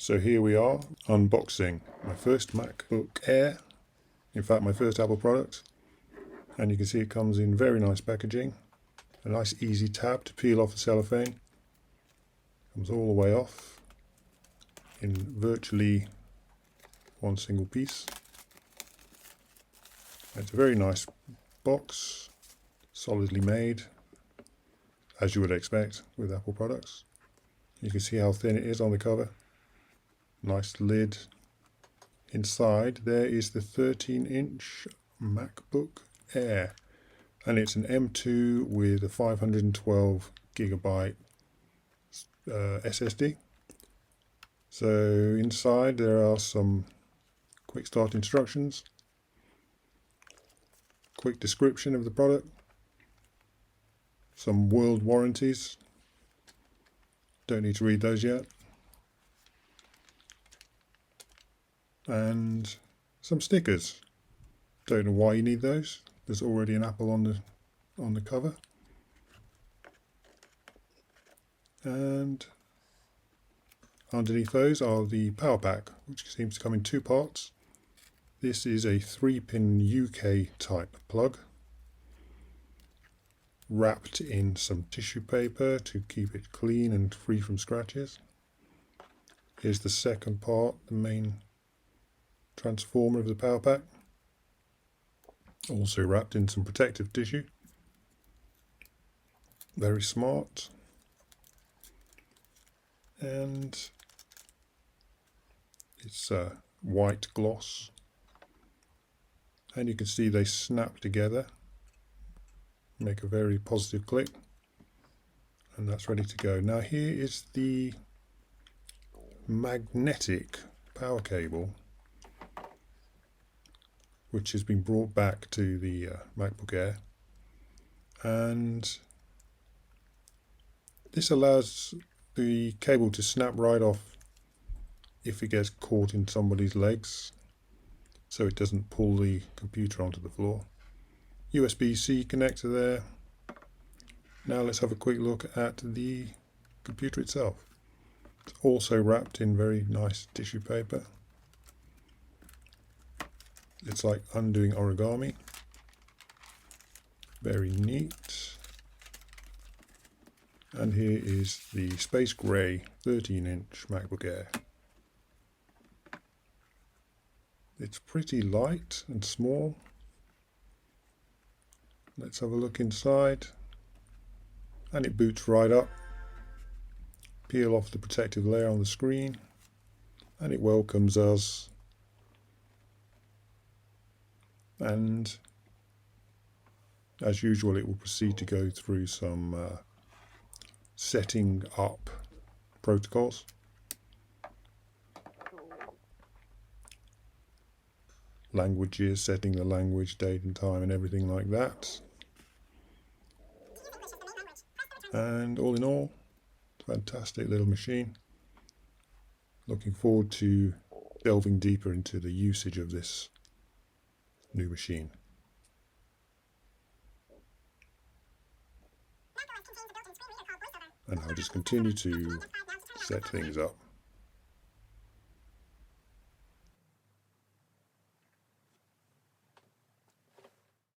So here we are, unboxing my first MacBook Air, in fact my first Apple product, and you can see it comes in very nice packaging, a nice easy tab to peel off the cellophane, comes all the way off in virtually one single piece. It's a very nice box, solidly made, as you would expect with Apple products. You can see how thin it is on the cover. Nice lid. Inside there is the 13-inch MacBook Air, and it's an M2 with a 512 gigabyte SSD. So inside there are some quick start instructions, quick description of the product, some world warranties, don't need to read those yet, and some stickers. Don't know why you need those. There's already an Apple on the cover. And underneath those are the power pack, which seems to come in two parts. This is a 3-pin UK type plug, wrapped in some tissue paper to keep it clean and free from scratches. Here's the second part, the main transformer of the power pack, also wrapped in some protective tissue. Very smart. And it's white gloss, and you can see they snap together, make a very positive click, and that's ready to go. Now here is the magnetic power cable, which has been brought back to the MacBook Air, and this allows the cable to snap right off if it gets caught in somebody's legs, so it doesn't pull the computer onto the floor. USB-C connector there. Now let's have a quick look at the computer itself. It's also wrapped in very nice tissue paper. It's like undoing origami. Very neat. And here is the space grey 13-inch MacBook Air. It's pretty light and small. Let's have a look inside. And it boots right up. Peel off the protective layer on the screen, and it welcomes us. And as usual, it will proceed to go through some setting up protocols. Languages, setting the language, date and time and everything like that. And all in all, fantastic little machine. Looking forward to delving deeper into the usage of this new machine. And I'll just continue to set things up.